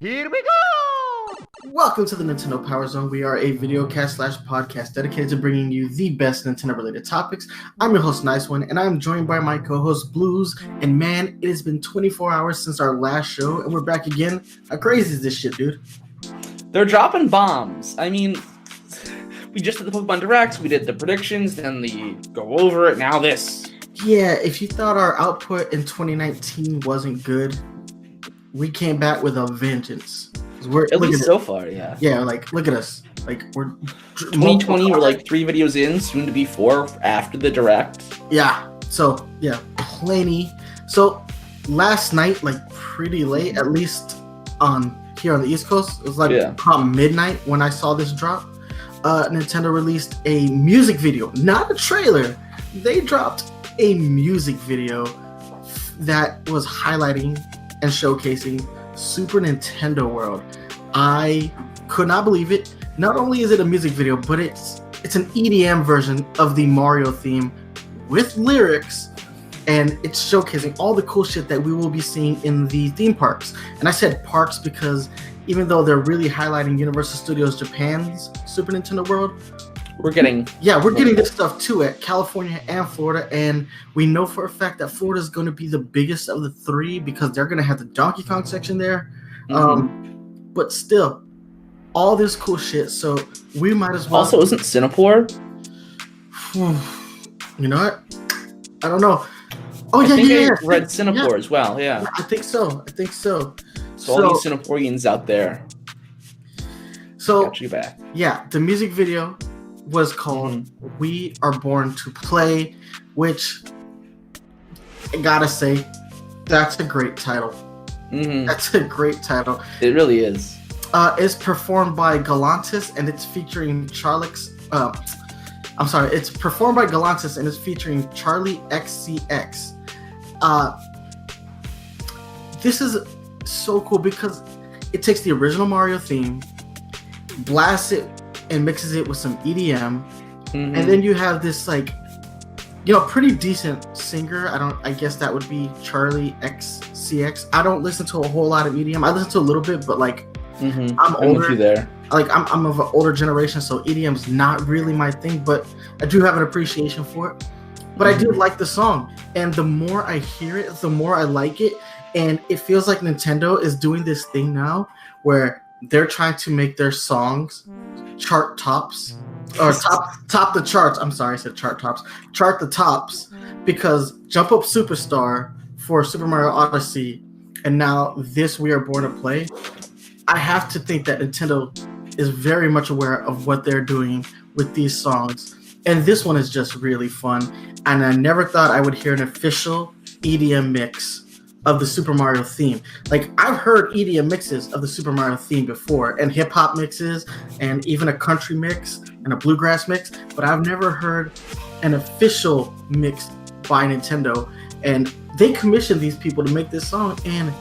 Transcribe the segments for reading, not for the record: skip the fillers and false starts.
Here we go! Welcome to the Nintendo Power Zone. We are a videocast / podcast dedicated to bringing you the best Nintendo-related topics. I'm your host, Nice One, and I'm joined by my co-host, Blues. And man, it has been 24 hours since our last show, and we're back again. How crazy is this shit, dude? They're dropping bombs. I mean, we just did the Pokemon Directs, we did the predictions, then the go over it, now this. Yeah, if you thought our output in 2019 wasn't good, we came back with a vengeance. We're, At least so far, yeah. Yeah, like, look at us. Like, we're... 2020, we're like 3 videos in, soon to be 4 after the Direct. Yeah, so, yeah, plenty. So, last night, like, pretty late, at least here on the East Coast, it was like about midnight when I saw this drop. Nintendo released a music video, not a trailer. They dropped a music video that was highlighting and showcasing Super Nintendo World. I could not believe it. Not only is it a music video, but it's an EDM version of the Mario theme with lyrics, and it's showcasing all the cool shit that we will be seeing in the theme parks. And I said parks because even though they're really highlighting Universal Studios Japan's Super Nintendo World, we're getting this stuff too at California and Florida, and we know for a fact that Florida is going to be the biggest of the 3 because they're going to have the Donkey Kong section there. But still, all this cool shit, so we might as well. Also, isn't Singapore? You know what? I don't know. Oh, I think I read Singapore as well, yeah. I think so. So all these Singaporeans out there, got you back. Yeah, the music video was called We Are Born to Play, which I gotta say, that's a great title. That's a great title. It really is. It's performed by Galantis and it's featuring it's performed by Galantis and it's featuring Charlie XCX. This is so cool because it takes the original Mario theme, blasts it, and mixes it with some EDM, and then you have this pretty decent singer. I guess that would be Charlie XCX. I don't listen to a whole lot of EDM. I listen to a little bit, but I'm older. I'm with you there. I'm of an older generation, so EDM's not really my thing, but I do have an appreciation for it. But I do like the song, and the more I hear it, the more I like it, and it feels like Nintendo is doing this thing now where they're trying to make their songs chart tops, or top the charts. I'm sorry, I said chart tops. Chart the tops, because Jump Up Superstar for Super Mario Odyssey, and now this We Are Born to Play. I have to think that Nintendo is very much aware of what they're doing with these songs, and this one is just really fun. And I never thought I would hear an official EDM mix of the Super Mario theme. Like, I've heard EDM mixes of the Super Mario theme before, and hip-hop mixes, and even a country mix, and a bluegrass mix, but I've never heard an official mix by Nintendo, and they commissioned these people to make this song, and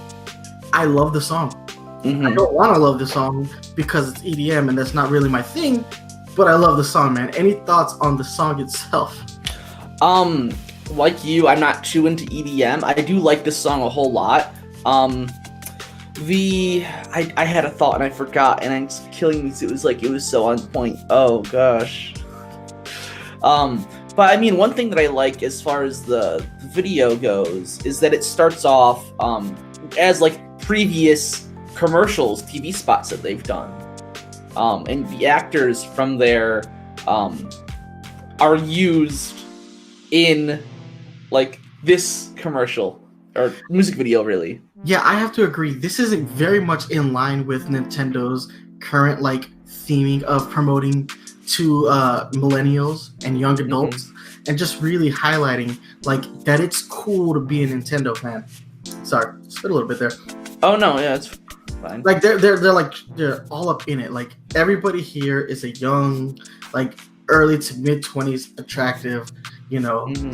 I love the song. I don't want to love the song because it's EDM, and that's not really my thing, but I love the song, man. Any thoughts on the song itself? Like you, I'm not too into EDM. I do like this song a whole lot. I had a thought and I forgot, and it's killing me. It was so on point. Oh gosh. But I mean, one thing that I like as far as the video goes is that it starts off as like previous commercials, TV spots that they've done, and the actors from there are used in like this commercial or music video, really. Yeah, I have to agree. This isn't very much in line with Nintendo's current theming of promoting to millennials and young adults, and just really highlighting that it's cool to be a Nintendo fan. Sorry, spit a little bit there. Oh no, yeah, it's fine. They're all up in it. Like, everybody here is a young, early to mid 20s attractive,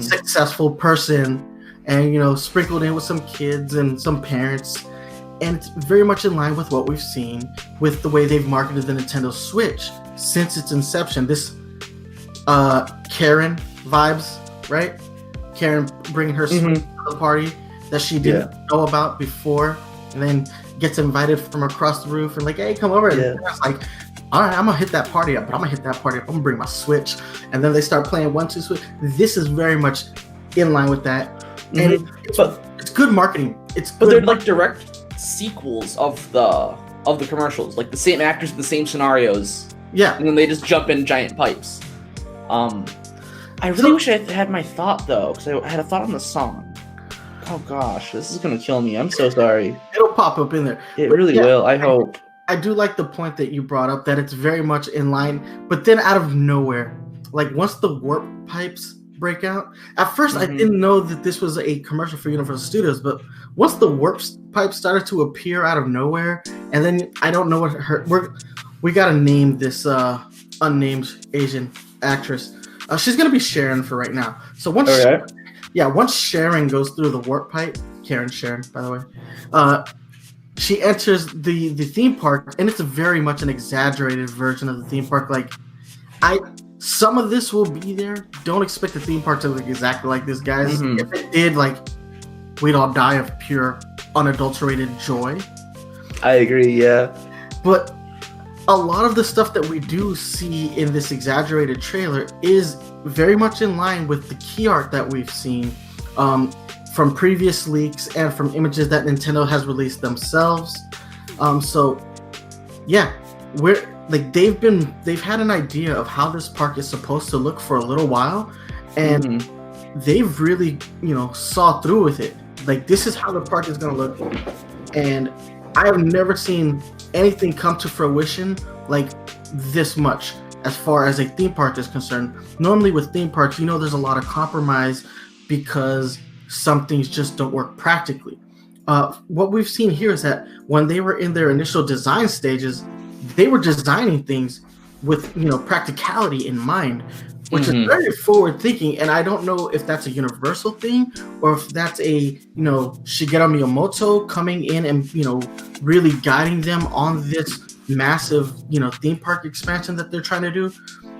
successful person, and sprinkled in with some kids and some parents, and it's very much in line with what we've seen with the way they've marketed the Nintendo Switch since its inception. This Karen, vibes, right? Karen bringing her Switch to the party that she didn't know about before, and then gets invited from across the roof and like, hey, come over. And it's like, all right, I'm gonna hit that party up, but I'm gonna hit that party up. I'm gonna bring my Switch, and then they start playing 1-2 Switch. This is very much in line with that, and it's good marketing. But they're like direct sequels of the commercials, like the same actors, the same scenarios. Yeah, and then they just jump in giant pipes. I really wish I had my thought though, because I had a thought on the song. Oh gosh, this is gonna kill me. I'm so sorry. It'll pop up in there. It really will. I hope. I do like the point that you brought up, that it's very much in line, but then out of nowhere, like once the warp pipes break out, at first I didn't know that this was a commercial for Universal Studios, but once the warp pipes started to appear out of nowhere, and then I don't know what we gotta name this unnamed Asian actress. She's gonna be Sharon for right now. So once once Sharon goes through the warp pipe, Karen Sharon, by the way, she enters the theme park, and it's very much an exaggerated version of the theme park. Like, some of this will be there. Don't expect the theme park to look exactly like this, guys. If it did, like, we'd all die of pure, unadulterated joy. I agree, yeah. But a lot of the stuff that we do see in this exaggerated trailer is very much in line with the key art that we've seen from previous leaks and from images that Nintendo has released themselves. So yeah, they've had an idea of how this park is supposed to look for a little while, and they've really, saw through with it. Like, this is how the park is going to look, and I have never seen anything come to fruition like this much as far as a theme park is concerned. Normally with theme parks, there's a lot of compromise because some things just don't work practically. What we've seen here is that when they were in their initial design stages, they were designing things with practicality in mind, which is very forward thinking. And I don't know if that's a universal thing or if that's a Shigeru Miyamoto coming in and really guiding them on this massive theme park expansion that they're trying to do.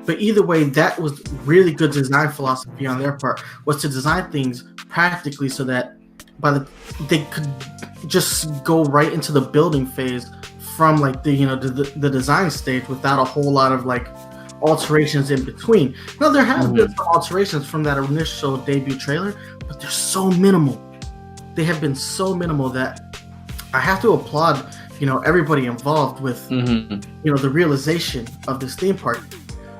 But either way, that was really good design philosophy on their part, was to design things practically so that they could just go right into the building phase from like the design stage without a whole lot of like alterations in between. Now there have been some alterations from that initial debut trailer, but they're so minimal. They have been so minimal that I have to applaud everybody involved with the realization of this theme park.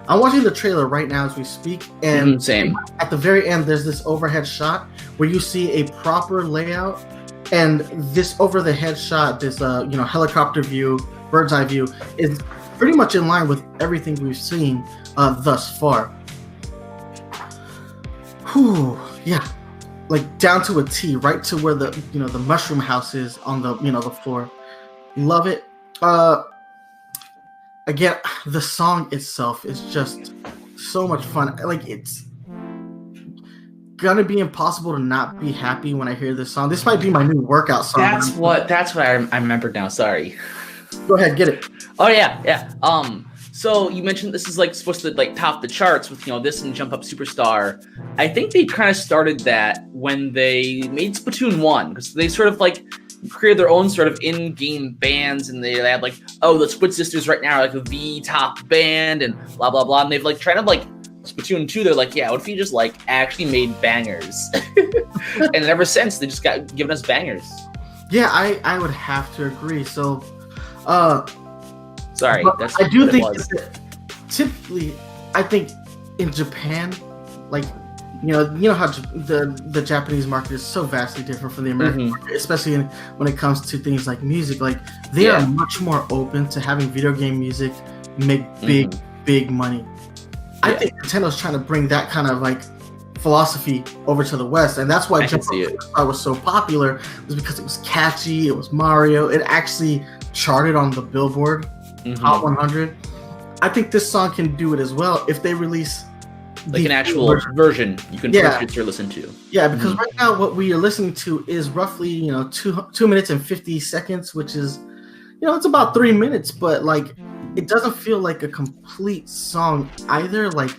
I'm watching the trailer right now as we speak, and same. At the very end, there's this overhead shot where you see a proper layout, and this over the head shot, this helicopter view, bird's eye view, is pretty much in line with everything we've seen thus far. Whew, yeah, like down to a T, right to where the the mushroom house is on the the floor. Love it. Again, the song itself is just so much fun. Like, it's gonna be impossible to not be happy when I hear this song. This might be my new workout song. That's what I remembered now. Sorry. Go ahead, get it. Oh yeah. So you mentioned this is like supposed to like top the charts with this and Jump Up Superstar. I think they kind of started that when they made Splatoon 1, because they sort of like created their own sort of in-game bands, and they had like, the Split Sisters right now are like the top band and blah blah blah, and they've like tried to like Splatoon 2, they're like, yeah, what if you just like actually made bangers? And ever since they just got given us bangers. Yeah, I would have to agree. So sorry, that's I do think that typically, I think in Japan, like how the Japanese market is so vastly different from the American market, especially when it comes to things like music. Like, they are much more open to having video game music make big money. I think Nintendo's trying to bring that kind of like philosophy over to the West, and that's why Jump Up Superstar was so popular, was because it was catchy, it was Mario, it actually charted on the Billboard Hot 100. I think this song can do it as well if they release like an actual version you can purchase or listen to. Yeah, because right now what we are listening to is roughly 2 minutes and 50 seconds, which is it's about 3 minutes, but like it doesn't feel like a complete song either. Like,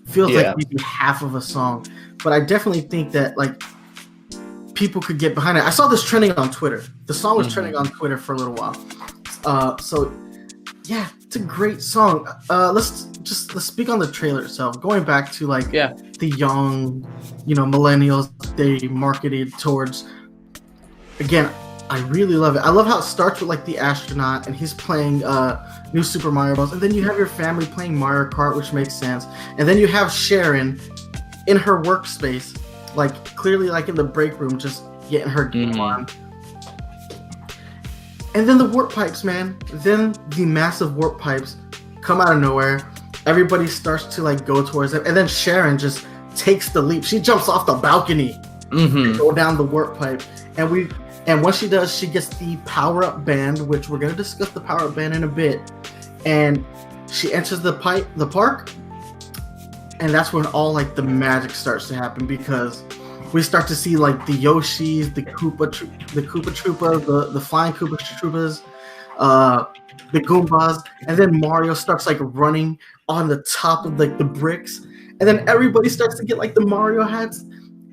feels Yeah. like maybe half of a song. But I definitely think that like people could get behind it. I saw this trending on Twitter. The song was trending on Twitter for a little while. So yeah, it's a great song. Let's speak on the trailer itself. Going back to like the young, millennials they marketed towards. Again, I really love it. I love how it starts with like the astronaut and he's playing New Super Mario Bros. And then you have your family playing Mario Kart, which makes sense. And then you have Sharon in her workspace, like clearly like in the break room, just getting her game on. And then the warp pipes, man. Then the massive warp pipes come out of nowhere. Everybody starts to like go towards them, and then Sharon just takes the leap. She jumps off the balcony, and go down the warp pipe, and once she does, she gets the power-up band, which we're gonna discuss the power-up band in a bit. And she enters the park, and that's when all like the magic starts to happen, because we start to see like the Yoshis, the Koopa Troopas, the flying Koopa Troopas, the Goombas, and then Mario starts like running on the top of like the bricks, and then everybody starts to get like the Mario hats,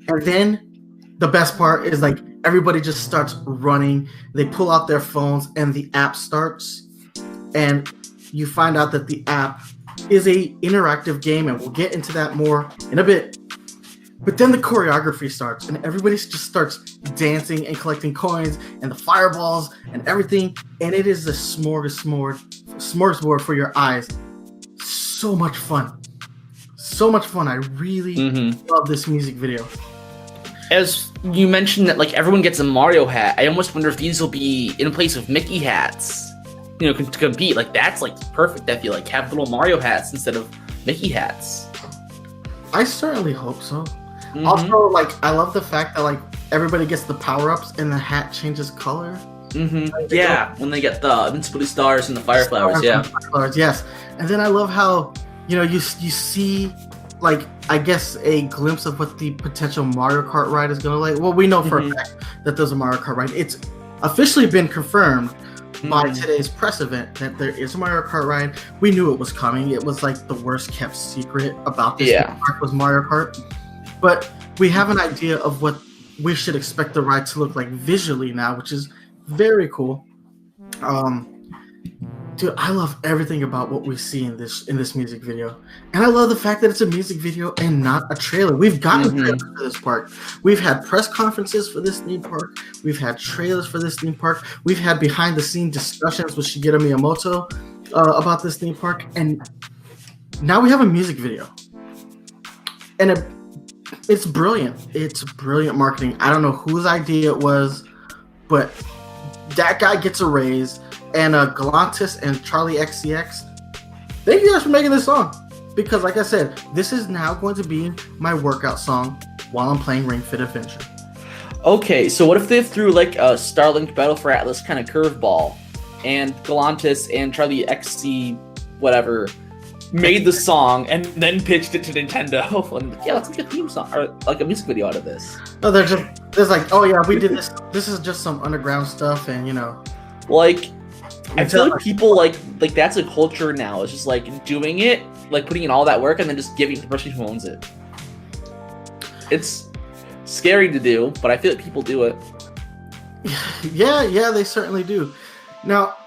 and then the best part is like everybody just starts running. They pull out their phones, and the app starts, and you find out that the app is a interactive game, and we'll get into that more in a bit. But then the choreography starts, and everybody just starts dancing and collecting coins and the fireballs and everything, and it is a smorgasbord for your eyes. So much fun. I really love this music video. As you mentioned that like everyone gets a Mario hat, I almost wonder if these will be in place of Mickey hats, to compete. Like that's like perfect. I feel like have little Mario hats instead of Mickey hats. I certainly hope so. Also, like, I love the fact that like everybody gets the power-ups and the hat changes color. Yeah, when they get the Invincibility stars and the fire flowers. Yeah. Flowers, yes. And then I love how you see like I guess a glimpse of what the potential Mario Kart ride is gonna like. Well, we know for a fact that there's a Mario Kart ride. It's officially been confirmed by today's press event that there is a Mario Kart ride. We knew it was coming. It was like the worst kept secret about this park was Mario Kart. But we have an idea of what we should expect the ride to look like visually now, which is very cool. Dude, I love everything about what we see in this music video. And I love the fact that it's a music video and not a trailer. We've gotten trailers for this park. We've had press conferences for this theme park. We've had trailers for this theme park. We've had behind-the-scenes discussions with Shigeru Miyamoto about this theme park. And now we have a music video. And it's brilliant. It's brilliant marketing. I don't know whose idea it was, but that guy gets a raise. And Galantis and Charlie XCX, thank you guys for making this song. Because like I said, this is now going to be my workout song while I'm playing Ring Fit Adventure. Okay, so what if they threw like a Starlink Battle for Atlas kind of curveball, and Galantis and Charlie XC whatever made the song and then pitched it to Nintendo? And let's make a theme song or like a music video out of this. No, there's like, oh yeah, we did this. This is just some underground stuff, and like. I feel like people like that's a culture now. It's just like doing it, like putting in all that work and then just giving it to the person who owns it. It's scary to do, but I feel like people do it. Yeah, they certainly do. Now,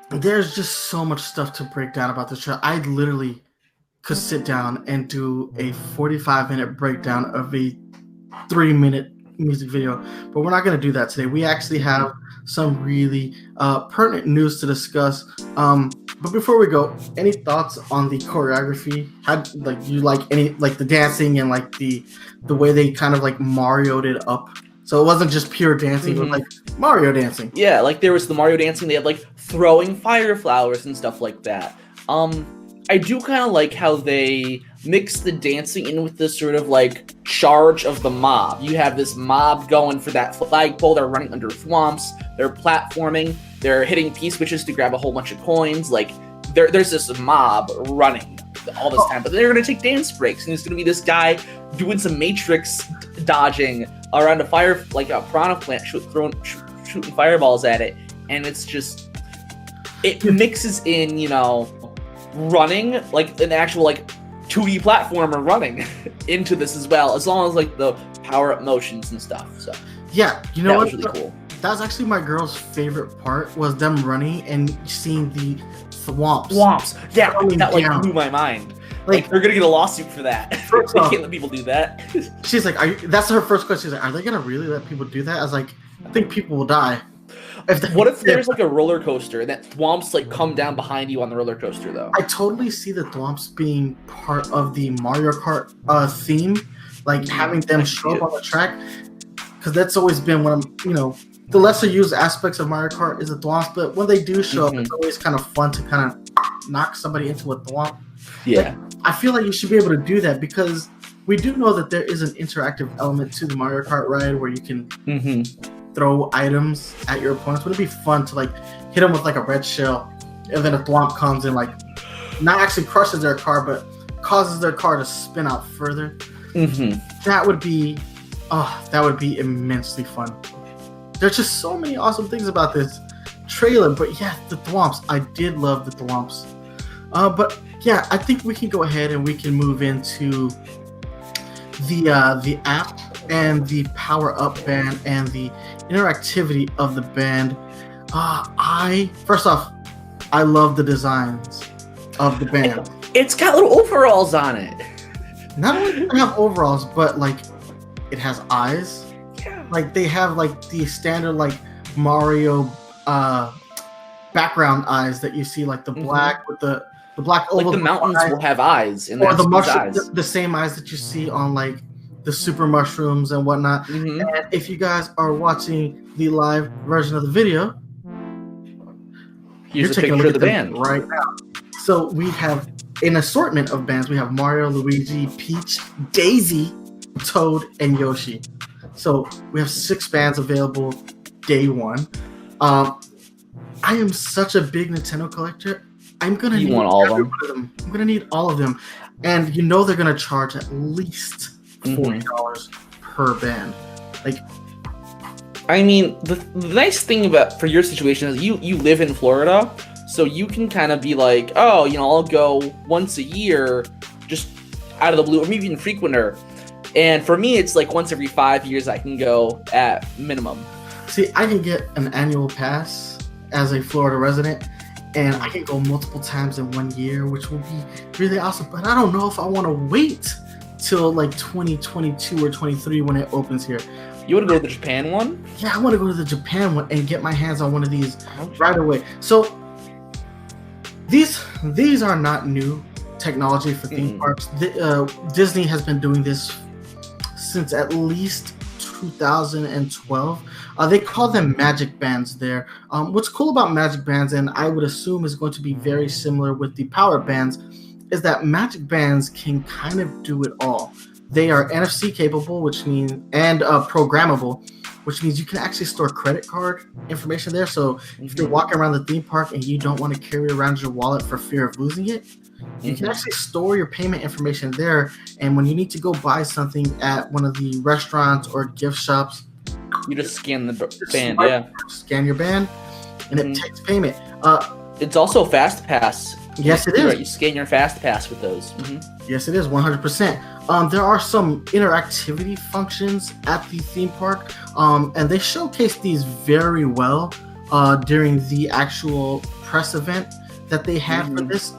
there's just so much stuff to break down about this show. I literally could sit down and do a 45-minute breakdown of a 3-minute music video, but we're not going to do that today. We actually have some really pertinent news to discuss. But before we go, any thoughts on the choreography? How you like any the dancing and like the way they kind of like Mario'd it up? So it wasn't just pure dancing, it was like Mario dancing. Yeah, like there was the Mario dancing. They had like throwing fire flowers and stuff like that. I do kind of like how they mix the dancing in with this sort of like charge of the mob. You have this mob going for that flagpole. They're running under swamps. They're platforming. They're hitting P-switches to grab a whole bunch of coins. Like there's this mob running all this time, but they're gonna take dance breaks, and there's gonna be this guy doing some Matrix dodging around a fire, like a piranha plant, shooting fireballs at it, and it's just it mixes in, running like an actual like 2D platformer running into this as well, as long as like the power up motions and stuff. So Yeah, you know that what? was really cool. That was actually my girl's favorite part, was them running and seeing the thwomps. Swamps. Yeah, Coming that like down. blew my mind. Like, Like they're gonna get a lawsuit for that. First They off- can't let people do that. she's like, that's her first question. She's like, are they gonna really let people do that? I was like, I think people will die. What if there's like a roller coaster and that thwomps like come down behind you on the roller coaster though? I totally see the thwomps being part of the Mario Kart theme, like having them show up on the track, because that's always been one of, the lesser used aspects of Mario Kart is the thwomps, but when they do show up, it's always kind of fun to kind of knock somebody into a thwomp. Yeah. I feel like you should be able to do that, because we do know that there is an interactive element to the Mario Kart ride where you can throw items at your opponents. Would it be fun to like hit them with like a red shell, and then a thwomp comes and like not actually crushes their car, but causes their car to spin out further? That would be immensely fun. There's just so many awesome things about this trailer, but yeah, the thwomps. I did love the thwomps. But yeah, I think we can go ahead and we can move into the app and the power up band and the interactivity of the band. First off, I love the designs of the band. It's got little overalls on it. Not only do it have overalls, but like it has eyes. Yeah. Like they have like the standard like Mario background eyes that you see, like the black with the black oval. Like the mountains eye, will have eyes, and or that's the these mushroom, eyes. the same eyes that you see on like the super mushrooms and whatnot. Mhm. And if you guys are watching the live version of the video, Here's a taking picture of look the at them band. right now. So we have an assortment of bands. We have Mario, Luigi, Peach, Daisy, Toad, and Yoshi. So we have 6 bands available day one. I am such a big Nintendo collector. I'm gonna You need want all of every them? one of them. I'm gonna need all of them, and they're gonna charge at least $40 per band. Like, I mean, the nice thing about for your situation is you live in Florida, so you can kind of be like, oh, I'll go once a year, just out of the blue, or maybe even frequenter. And for me, it's like once every 5 years I can go at minimum. see, I can get an annual pass as a Florida resident, and I can go multiple times in 1 year, which will be really awesome. But I don't know if I want to wait till like 2022 or 23 when it opens here. You want to go to the Japan one? Yeah, I want to go to the Japan one and get my hands on one of these right away. So these are not new technology for theme parks. Disney has been doing this since at least 2012. They call them magic bands there. What's cool about magic bands, and I would assume is going to be very similar with the power bands, is that magic bands can kind of do it all. They are NFC capable, which means, and programmable, which means you can actually store credit card information there. So if you're walking around the theme park and you don't want to carry around your wallet for fear of losing it, you can actually store your payment information there. And when you need to go buy something at one of the restaurants or gift shops, You just scan the just band, swipe, yeah. scan your band, and it takes payment. It's also Fast Pass. Yes, it You're is. right, you scan your Fast Pass with those. Yes, it is 100%. There are some interactivity functions at the theme park, and they showcase these very well during the actual press event that they had for this.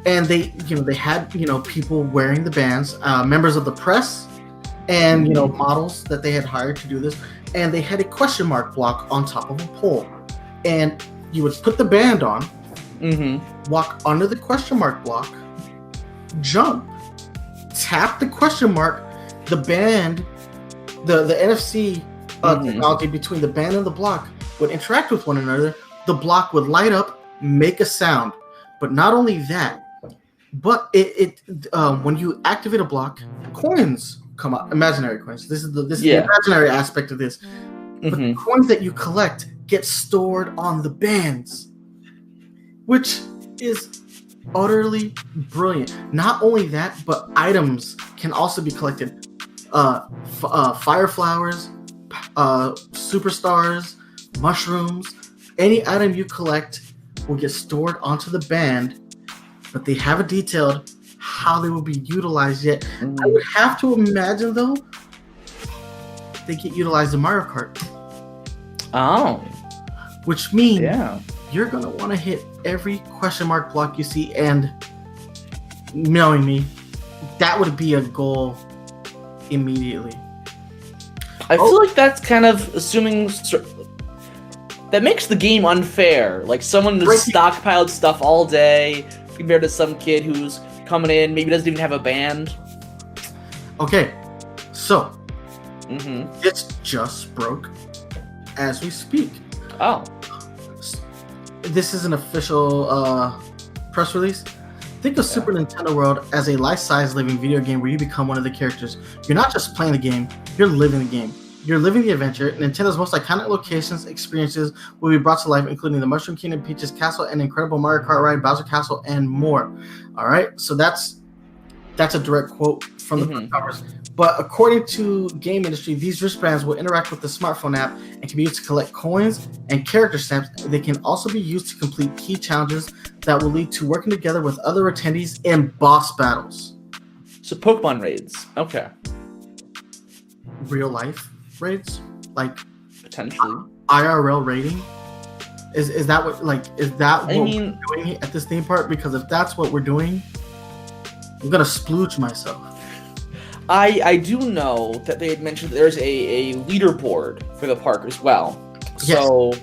And they had people wearing the bands, members of the press, and models that they had hired to do this, and they had a question mark block on top of a pole, and you would put the band on, walk under the question mark block, jump, tap the question mark, the band, the NFC technology between the band and the block would interact with one another. The block would light up, make a sound. But not only that, but when you activate a block, coins come up, imaginary coins. This is the imaginary aspect of this. But the coins that you collect get stored on the bands, which is utterly brilliant. Not only that, but items can also be collected. Fire flowers, superstars, mushrooms. Any item you collect will get stored onto the band, but they have it detailed how they will be utilized yet. I Mhm. would have to imagine though they get utilized in Mario Kart, Oh, which means yeah. you're gonna want to hit every question mark block you see, and knowing me, that would be a goal immediately. I feel like that's kind of assuming that makes the game unfair. Like someone who's Right. stockpiled stuff all day compared to some kid who's coming in, maybe doesn't even have a band. Okay, so Mm-hmm. it's just broke as we speak. Oh. This is an official press release. Think of Super Nintendo World as a life-size living video game where you become one of the characters. You're not just playing the game, you're living the game. You're living the adventure. Nintendo's most iconic locations, experiences will be brought to life, including the Mushroom Kingdom, Peach's Castle, and incredible Mario Kart ride, Bowser Castle, and more. All right, so that's a direct quote from the Mhm. covers. But according to game industry, these wristbands will interact with the smartphone app and can be used to collect coins and character stamps. They can also be used to complete key challenges that will lead to working together with other attendees in boss battles. So Pokemon raids. Okay. Real life raids, like Potentially. IRL rating. Is that what I mean, we're doing at this theme park? Because if that's what we're doing, I'm gonna splooge myself. I do know that they had mentioned that there's a leaderboard for the park as well. So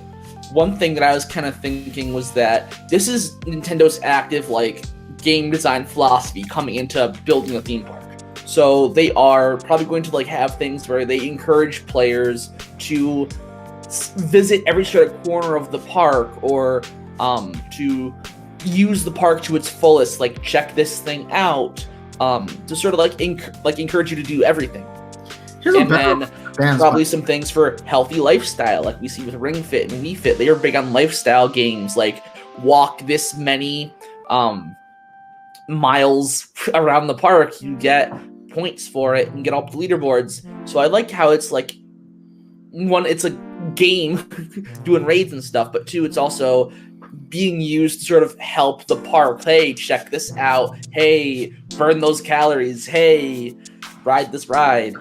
one thing that I was kind of thinking was that this is Nintendo's active like game design philosophy coming into building a theme park. So they are probably going to like have things where they encourage players to visit every sort of corner of the park, or to use the park to its fullest, like check this thing out, to sort of like encourage you to do everything. Here's a And better then bands probably some things for healthy lifestyle, like we see with Ring Fit and Wii Fit. They are big on lifestyle games, like walk this many miles around the park, you get points for it and get up the leaderboards. So I like how it's like, one, it's a game doing raids and stuff, but two, it's also being used to sort of help the park. Hey, check this out. Hey, burn those calories. Hey, ride this ride.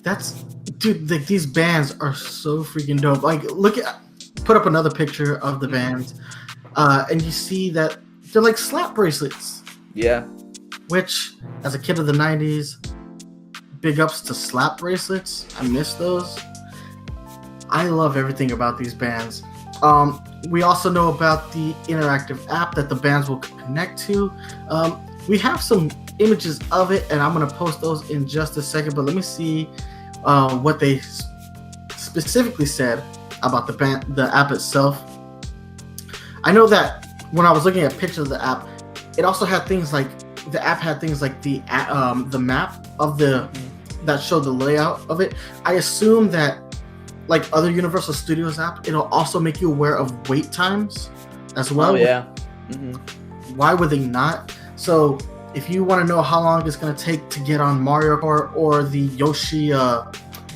That's, dude, like these bands are so freaking dope. Like, put up another picture of the bands, and you see that they're like slap bracelets. Yeah. Which, as a kid of the 90s, big ups to slap bracelets. I miss those. I love everything about these bands. We also know about the interactive app that the bands will connect to. We have some images of it, and I'm going to post those in just a second, but let me see what they specifically said about the app itself. I know that when I was looking at pictures of the app, it also had things like the app had things like the map of that showed the layout of it. I assume that, like other Universal Studios app, it'll also make you aware of wait times as well. Oh yeah. Mm-hmm. Why would they not? So if you want to know how long it's going to take to get on Mario Kart or the Yoshi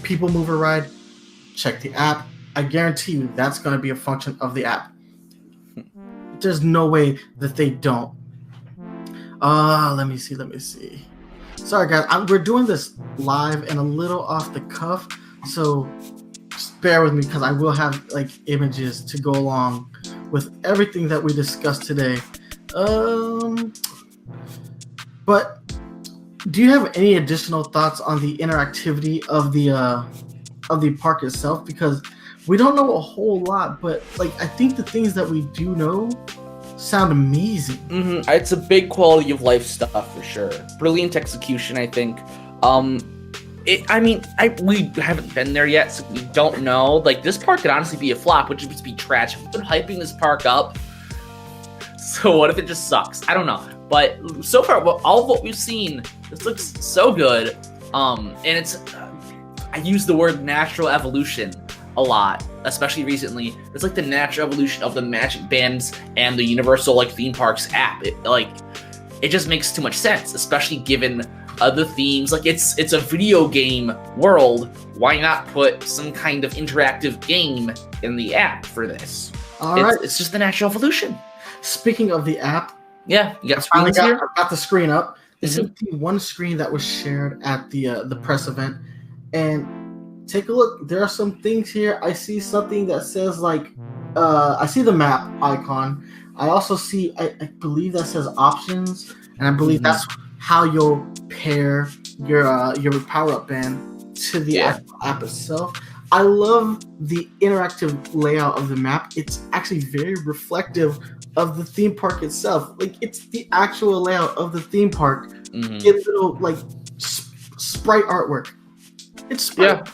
People Mover ride, check the app. I guarantee you that's going to be a function of the app. There's no way that they don't. Let me see. Sorry guys, we're doing this live and a little off the cuff, so just bear with me because I will have like images to go along with everything that we discussed today. But do you have any additional thoughts on the interactivity of the park itself? Because we don't know a whole lot, but like I think the things that we do know sound amazing. Mm-hmm. It's a big quality of life stuff for sure. Brilliant execution, I think. We haven't been there yet, so we don't know. Like, this park could honestly be a flop, which would be tragic. We've been hyping this park up, so what if it just sucks? I don't know. But so far, all of what we've seen, this looks so good. And it's, I use the word natural evolution a lot, especially recently. It's like the natural evolution of the Magic Bands and the Universal like theme parks app. It just makes too much sense, especially given other themes. Like it's a video game world. Why not put some kind of interactive game in the app for this? All right. It's just the natural evolution. Speaking of the app, Yeah, you got I finally screens here. got the screen up. This Mhm. is the one screen that was shared at the press event, and take a look. There are some things here. I see something that says like, I see the map icon. I also see, I believe that says options, and I believe Mhm. that's how you'll pair your power up band to the Yeah. actual app itself. I love the interactive layout of the map. It's actually very reflective of the theme park itself. Like it's the actual layout of the theme park. Mhm. Get little like sprite artwork. It's sprite.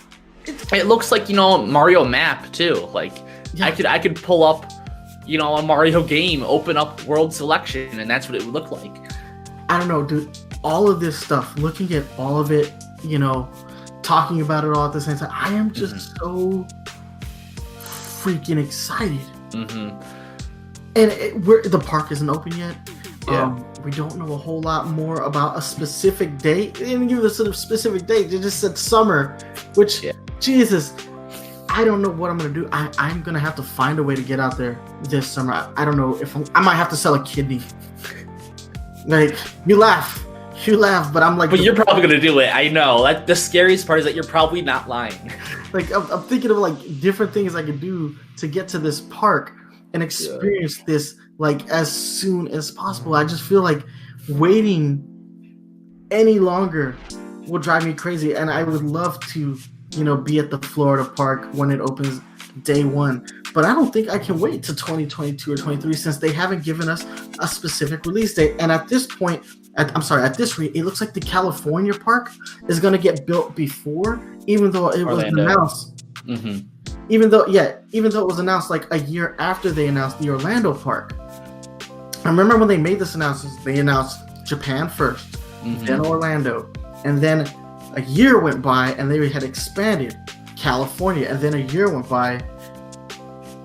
Yeah. It looks like Mario map too. Like Yeah. I could pull up a Mario game, open up world selection, and that's what it would look like. I don't know, dude. All of this stuff, looking at all of it, talking about it all at the same time, I am just so freaking excited. Mm-hmm. And the park isn't open yet. Yeah. We don't know a whole lot more about a specific date. They didn't give us a specific date. They just said summer, which, Jesus, I don't know what I'm going to do. I'm going to have to find a way to get out there this summer. I don't know if I might have to sell a kidney. Like, you laugh, but I'm like... But you're probably going to do it. I know. The scariest part is that you're probably not lying. Like, I'm thinking of, like, different things I could do to get to this park and experience this, like, as soon as possible. I just feel like waiting any longer will drive me crazy. And I would love to, be at the Florida park when it opens day one. But I don't think I can wait to 2022 or 23 since they haven't given us a specific release date. And at this point, at this rate, it looks like the California park is going to get built before, even though it was announced. Mm-hmm. Even though it was announced like a year after they announced the Orlando park. I remember when they made this announcement, they announced Japan first, then Orlando, and then a year went by and they had expanded California, and then a year went by,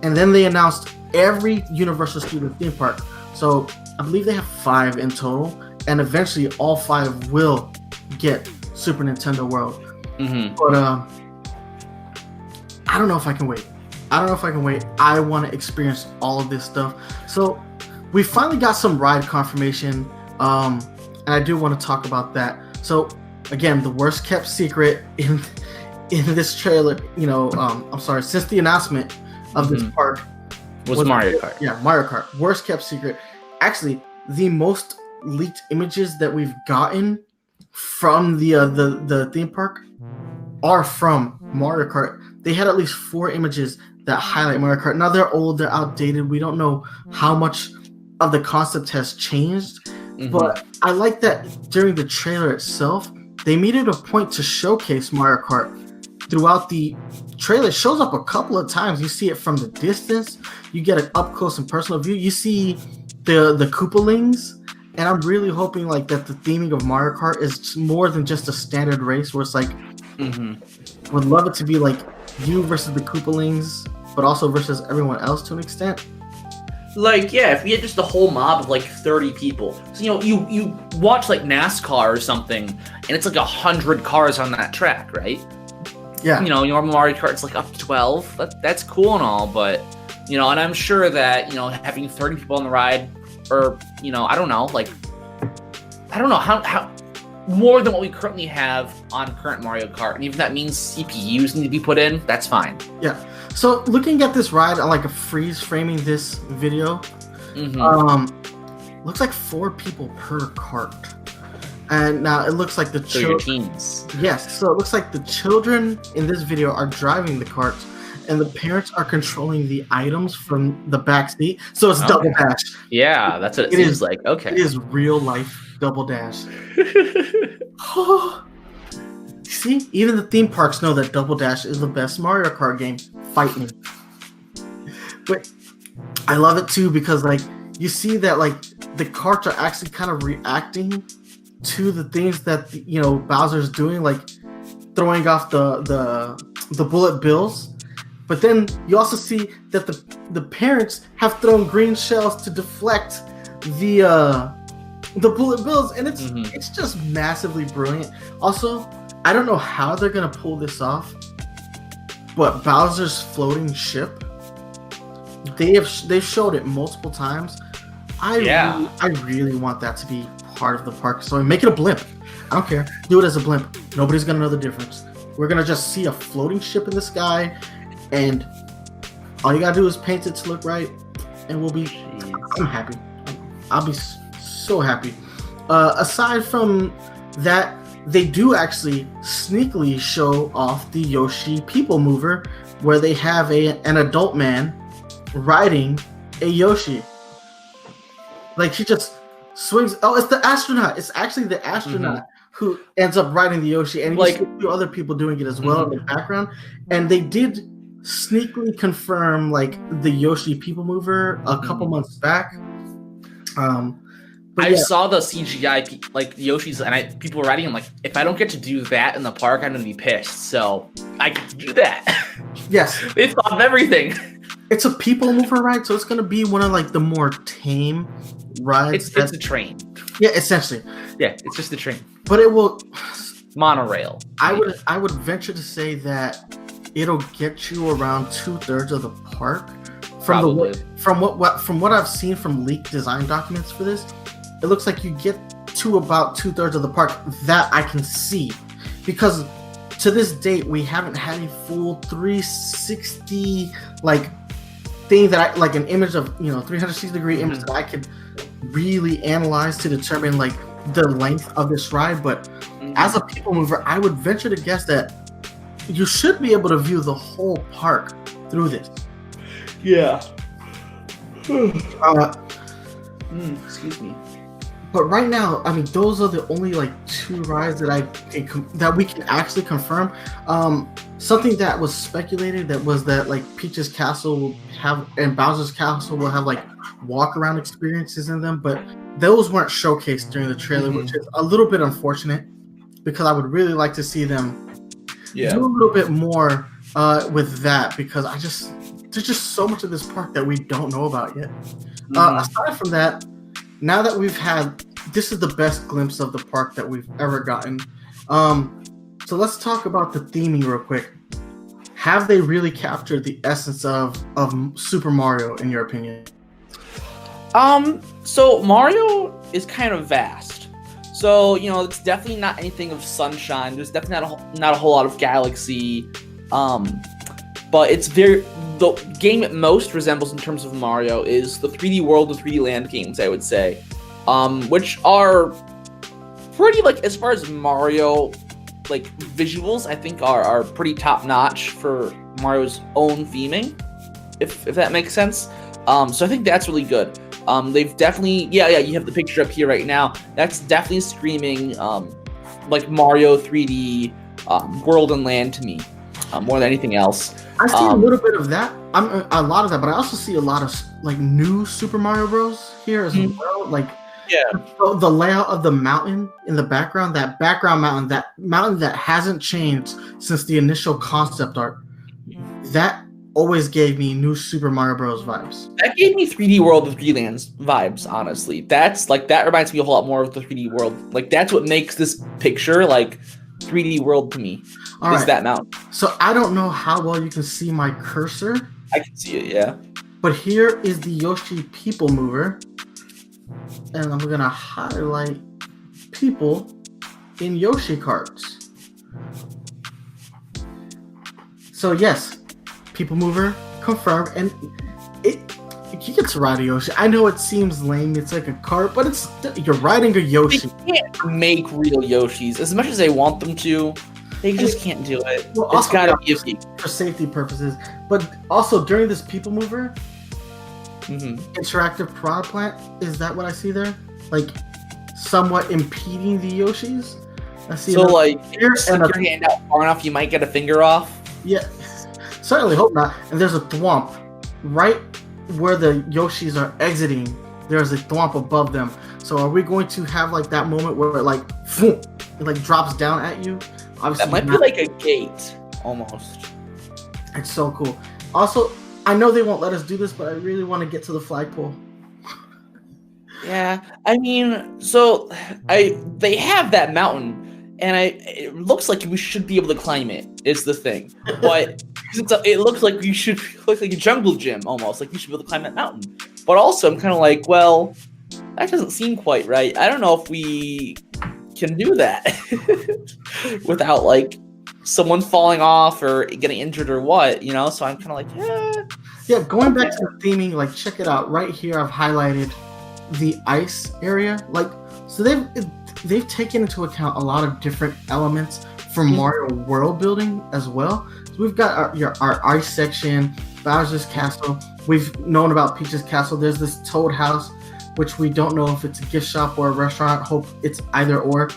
and then they announced every Universal Studios theme park. So I believe they have 5 in total, and eventually all 5 will get Super Nintendo World. Mm-hmm. But I don't know if I can wait. I want to experience all of this stuff. So we finally got some ride confirmation, and I do want to talk about that. So again, the worst kept secret in this trailer, since the announcement of this park was Mario Kart. Yeah, Mario Kart. Worst kept secret. Actually, the most leaked images that we've gotten from the theme park are from Mario Kart. They had at least 4 images that highlight Mario Kart. Now they're old, they're outdated. We don't know how much of the concept has changed. But I like that during the trailer itself, they made it a point to showcase Mario Kart throughout the trailer. It shows up a couple of times. You see it from the distance. You get an up close and personal view. You see the Koopalings. And I'm really hoping like that the theming of Mario Kart is more than just a standard race where it's like, would love it to be like you versus the Koopalings, but also versus everyone else to an extent. Like, yeah, if we had just a whole mob of like 30 people. So, you watch like NASCAR or something, and it's like 100 cars on that track, right? Yeah. Normal Mario Kart, it's like up to 12. That's cool and all, but, and I'm sure that, having 30 people on the ride, or, I don't know how more than what we currently have on current Mario Kart. And even if that means CPUs need to be put in, that's fine. Yeah. So looking at this ride, I like a freeze framing this video. Looks like 4 people per cart. And now it looks like the children. Teens. Yes. So it looks like the children in this video are driving the carts, and the parents are controlling the items from the back seat. So it's Double Dash. Yeah, that's what it seems like. Okay. It is real life Double Dash. See, even the theme parks know that Double Dash is the best Mario Kart game. Fight me. But I love it too because like you see that like the carts are actually kind of reacting to the things that Bowser's doing, like throwing off the bullet bills. But then you also see that the parents have thrown green shells to deflect the bullet bills, and it's just massively brilliant. Also, I don't know how they're gonna pull this off, but Bowser's floating ship, they've showed it multiple times. I really want that to be part of the park. So make it a blimp. I don't care. Do it as a blimp. Nobody's gonna know the difference. We're gonna just see a floating ship in the sky, and all you gotta do is paint it to look right, and we'll be. I'm happy. I'll be so happy. Aside from that, they do actually sneakily show off the Yoshi People Mover, where they have an adult man riding a Yoshi. Like, he just swings. Oh, it's the astronaut. It's actually the astronaut who ends up riding the Yoshi, and you see a few other people doing it as well in the background. And they did sneakily confirm like the Yoshi People Mover a couple months back. I saw the CGI like Yoshi's, and people were writing. I'm like, if I don't get to do that in the park, I'm gonna be pissed. So I get to do that. Yes, they thought of everything. It's a people mover ride, so it's gonna be one of like the more tame rides. It's a train. Yeah, essentially. Yeah, it's just a train. But it will monorail. I would venture to say that it'll get you around 2/3 of the park. From what I've seen from leaked design documents for this, it looks like you get to about 2/3 of the park that I can see, because to this date we haven't had a full 360 like thing that I like an image of 360-degree image that I could really analyze to determine like the length of this ride. But as a people mover, I would venture to guess that you should be able to view the whole park through this. Yeah. Excuse me. But right now, I mean, those are the only like 2 rides that we can actually confirm. Something that was speculated that like Peach's Castle will have and Bowser's Castle will have like walk around experiences in them, but those weren't showcased during the trailer, which is a little bit unfortunate, because I would really like to see them do a little bit more with that, because there's just so much of this park that we don't know about yet. Aside from that, now that this is the best glimpse of the park that we've ever gotten. So let's talk about the theming real quick. Have they really captured the essence of Super Mario, in your opinion? So Mario is kind of vast. So, it's definitely not anything of Sunshine. There's definitely not a whole lot of Galaxy. But the game it most resembles in terms of Mario is the 3D World and 3D Land games, I would say. Which are pretty, like, as far as Mario, like, visuals, I think are pretty top-notch for Mario's own theming, if that makes sense. So I think that's really good. They've definitely, you have the picture up here right now. That's definitely screaming, like, Mario 3D World and Land to me, more than anything else. I see a little bit of that. A lot of that, but I also see a lot of like new Super Mario Bros. Here as well. Like, the layout of the mountain in the background, that mountain that hasn't changed since the initial concept art, that always gave me new Super Mario Bros. Vibes. That gave me 3D World and 3D Lands vibes, honestly. That reminds me a whole lot more of the 3D World. Like, that's what makes this picture like 3D World to me. That mountain. So I don't know how well you can see my cursor. I can see it, yeah. But here is the Yoshi People Mover. And I'm going to highlight people in Yoshi carts. So yes, People Mover confirmed. And you get to ride a Yoshi. I know it seems lame. It's like a cart, but you're riding a Yoshi. They can't make real Yoshis as much as they want them to. They just can't do it. Well, it's gotta be for safety purposes. But also during this People Mover, interactive prod plant, is that what I see there? Like somewhat impeding the Yoshis? I see. So like, if you stick your hand out far enough, you might get a finger off. Yeah, certainly hope not. And there's a thwomp right where the Yoshis are exiting. There's a thwomp above them. So are we going to have like that moment where it drops down at you? Obviously, that might be like a gate, almost. It's so cool. Also, I know they won't let us do this, but I really want to get to the flagpole. Yeah, I mean, so they have that mountain, and it looks like we should be able to climb it. Is the thing, but it looks like like a jungle gym almost. Like you should be able to climb that mountain. But also, I'm kind of like, well, that doesn't seem quite right. I don't know if we can do that without like someone falling off or getting injured or what, you know? So I'm kind of like, Yeah, going back to the theming, like check it out. Right here, I've highlighted the ice area. Like, so they've taken into account a lot of different elements for Mario world building as well. So we've got our ice section, Bowser's Castle. We've known about Peach's Castle. There's this Toad House, which we don't know if it's a gift shop or a restaurant. Hope it's either or.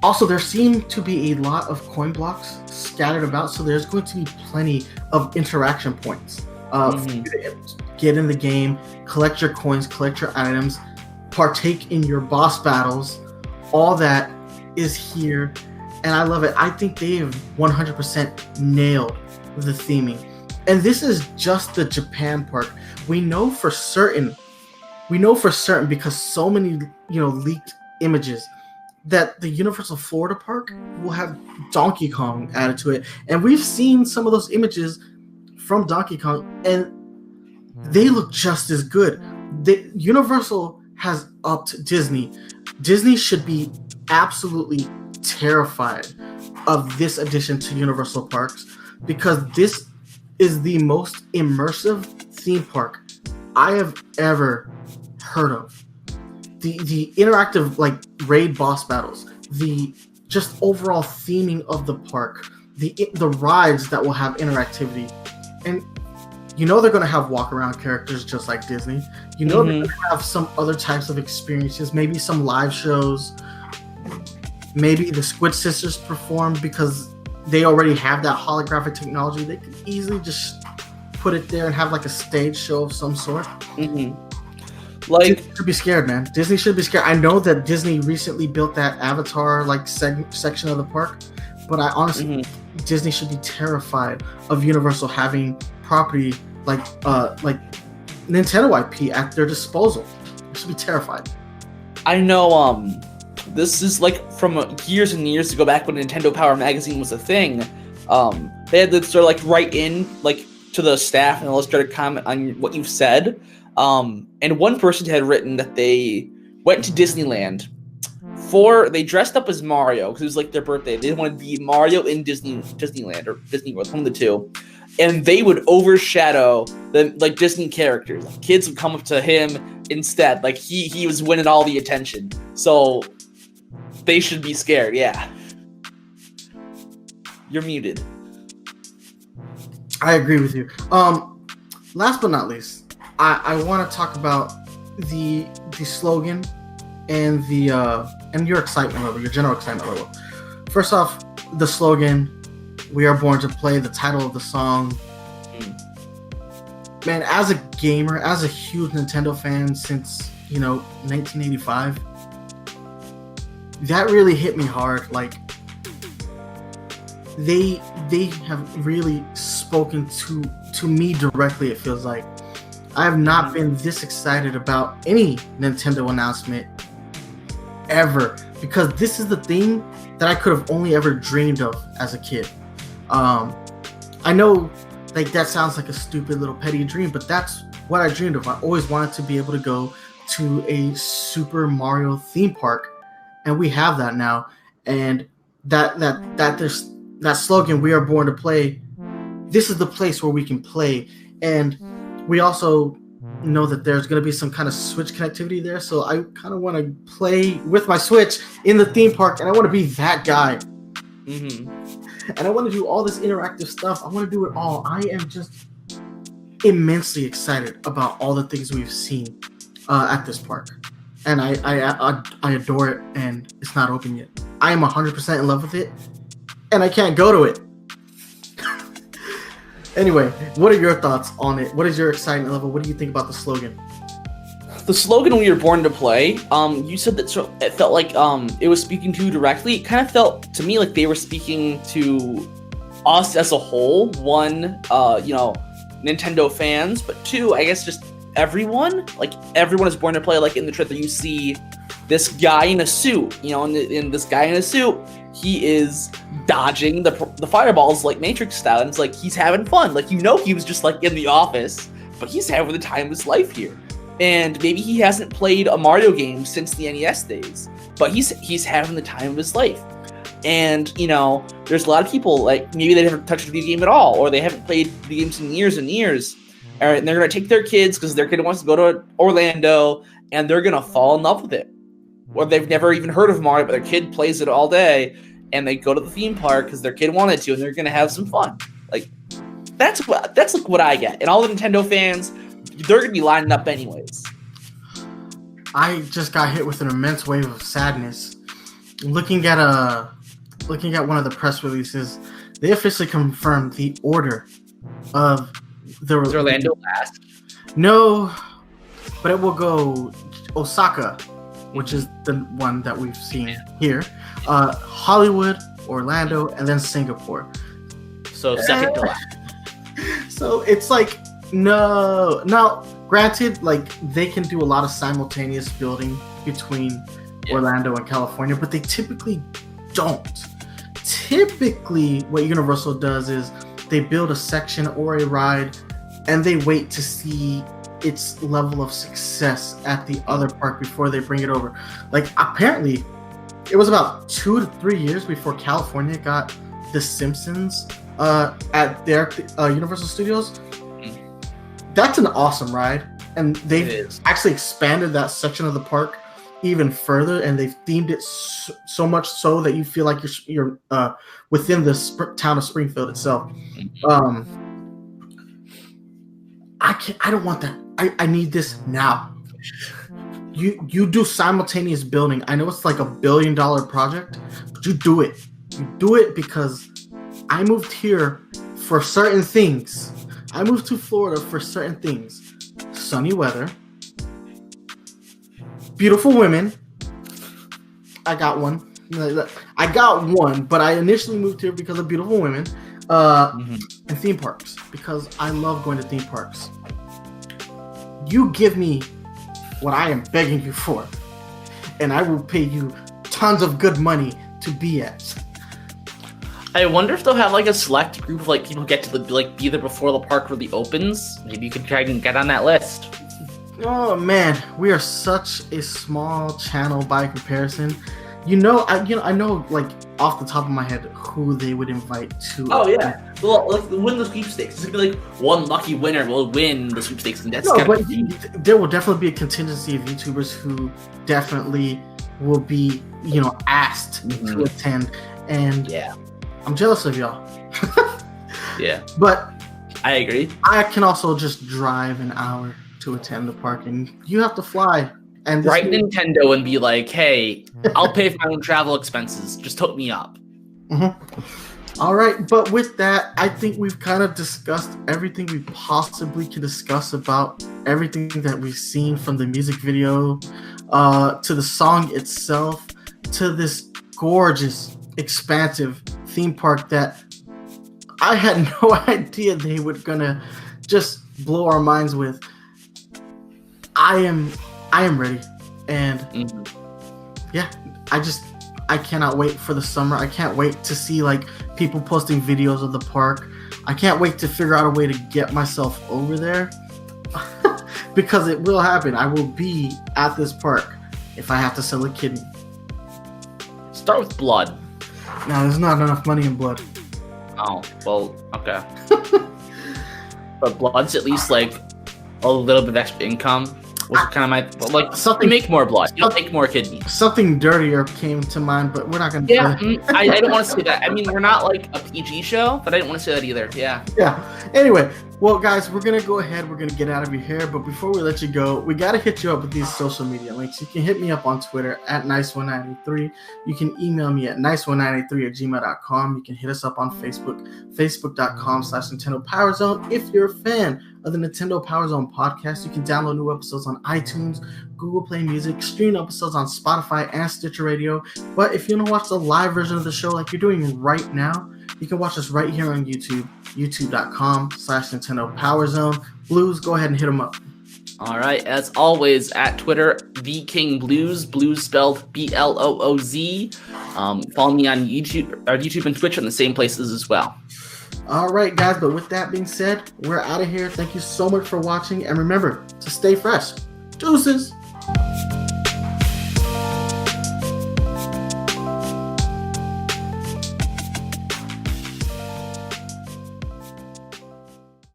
Also, there seem to be a lot of coin blocks scattered about, so there's going to be plenty of interaction points. For you to get in the game, collect your coins, collect your items, partake in your boss battles. All that is here, and I love it. I think they have 100% nailed the theming. And this is just the Japan part. We know for certain because so many, leaked images that the Universal Florida Park will have Donkey Kong added to it. And we've seen some of those images from Donkey Kong, and they look just as good. The Universal has upped Disney. Disney should be absolutely terrified of this addition to Universal Parks, because this is the most immersive theme park I have ever heard of. The interactive raid boss battles, the just overall theming of the park, the rides that will have interactivity, and they're going to have walk around characters just like Disney. They're going to have some other types of experiences, maybe some live shows, maybe the Squid Sisters perform because they already have that holographic technology. They could easily just put it there and have a stage show of some sort. Disney should be scared, man. Disney should be scared. I know that Disney recently built that Avatar section of the park, but I honestly Disney should be terrified of Universal having property like Nintendo IP at their disposal. They should be terrified. I know. This is from years and years ago, back when Nintendo Power Magazine was a thing. They had to sort of write in to the staff and illustrated comment on what you've said. And one person had written that they went to Disneyland they dressed up as Mario because it was their birthday. They wanted to be Mario in Disneyland or Disney World, one of the two. And they would overshadow the Disney characters. Kids would come up to him instead. He was winning all the attention. So they should be scared, yeah. You're muted. I agree with you. Last but not least, I want to talk about the slogan and your excitement level, your general excitement level. First off, the slogan, "We are born to play," the title of the song. Man, as a gamer, as a huge Nintendo fan since 1985, that really hit me hard. They have really spoken to me directly. It feels like I have not been this excited about any Nintendo announcement ever, because this is the thing that I could have only ever dreamed of as a kid. I know that sounds like a stupid little petty dream, but that's what I dreamed of. I always wanted to be able to go to a Super Mario theme park, and we have that now. And that slogan, "We are born to play," this is the place where we can play. And we also know that there's going to be some kind of Switch connectivity there, so I kind of want to play with my Switch in the theme park, and I want to be that guy. And I want to do all this interactive stuff. I want to do it all. I am just immensely excited about all the things we've seen at this park, and I adore it. And it's not open yet. I am 100% in love with it, and I can't go to it. Anyway, what are your thoughts on it? What is your excitement level? What do you think about the slogan? The slogan, "We are born to play," you said that it felt like it was speaking to you directly. It kind of felt to me like they were speaking to us as a whole. One, Nintendo fans, but two, I guess just everyone. Everyone is born to play. In the trailer, you see this guy in a suit, and this guy in a suit, he is dodging the fireballs Matrix style, and it's he's having fun. He was just in the office, but he's having the time of his life here. and maybe he hasn't played a Mario game since the NES days, but he's having the time of his life. And there's a lot of people like maybe they haven't touched a video game at all, or they haven't played video games in years and years, and they're gonna take their kids because their kid wants to go to Orlando, and they're gonna fall in love with it. Or they've never even heard of Mario, but their kid plays it all day, and they go to the theme park because their kid wanted to, and they're gonna have some fun. Like that's what I get. And all the Nintendo fans, they're gonna be lining up anyways. I just got hit with an immense wave of sadness. Looking at one of the press releases, they officially confirmed the order of the. Is Orlando last? No, but it will go Osaka, which is the one that we've seen here, Hollywood, Orlando, and then Singapore. So second to last. So it's like, no. Now, granted, like they can do a lot of simultaneous building between Orlando and California, but they typically don't. Typically, what Universal does is they build a section or a ride, and they wait to see its level of success at the other park before they bring it over. Like, apparently, it was about 2 to 3 years before California got The Simpsons at their Universal Studios. That's an awesome ride, and they've actually expanded that section of the park even further, and they've themed it so much so that you feel like you're within the town of Springfield itself. I don't want that. I need this now. You do simultaneous building. I know it's like $1 billion project, but you do it. You do it because I moved here for certain things. I moved to Florida for certain things. Sunny weather. Beautiful women. I got one. But I initially moved here because of beautiful women. And theme parks, because I love going to theme parks. You give me what I am begging you for, and I will pay you tons of good money to be at. I wonder if they'll have like a select group of like people who get to be there before the park really opens. Maybe you could try and get on that list. Oh man, we are such a small channel by comparison. I know like off the top of my head who they would invite to. Oh yeah, well, like win the sweepstakes. It's gonna be like one lucky winner will win the sweepstakes, and that's there will definitely be a contingency of YouTubers who definitely will be asked to attend, and I'm jealous of y'all. Yeah, but I agree. I can also just drive an hour to attend the park, and you have to fly. And write Nintendo and be like, hey, I'll pay for my own travel expenses. Just hook me up. Mm-hmm. All right, but with that, I think we've kind of discussed everything we possibly can discuss about everything that we've seen, from the music video to the song itself to this gorgeous, expansive theme park that I had no idea they were gonna just blow our minds with. I am ready, and I cannot wait for the summer. I can't wait to see like people posting videos of the park. I can't wait to figure out a way to get myself over there because it will happen. I will be at this park if I have to sell a kidney. Start with blood. No, there's not enough money in blood. Oh, well, okay. But blood's at least like a little bit of extra income. Was kind of you make more blood, you don't make more kidneys. Something dirtier came to mind, but we're not gonna. Yeah, I don't want to say that. I mean, we're not like a PG show, but I didn't want to say that either. Yeah. Yeah. Anyway, well, guys, we're gonna go ahead. We're gonna get out of your hair, but before we let you go, we gotta hit you up with these social media links. You can hit me up on Twitter at nice1983. You can email me at nice1983@gmail.com. You can hit us up on Facebook, facebook.com/Nintendo Power Zone. If you're a fan of the Nintendo Power Zone podcast, you can download new episodes on iTunes, Google Play Music, stream episodes on Spotify and Stitcher Radio. But if you want to watch the live version of the show like you're doing right now, you can watch us right here on YouTube, youtube.com/Nintendo Power Zone. Blues, go ahead and hit them up. All right, as always, at Twitter, The King Blues, blues spelled BLOOZ. Follow me on YouTube and Twitch on the same places as well. All right, guys, but with that being said, we're out of here. Thank you so much for watching, and remember to stay fresh. Deuces.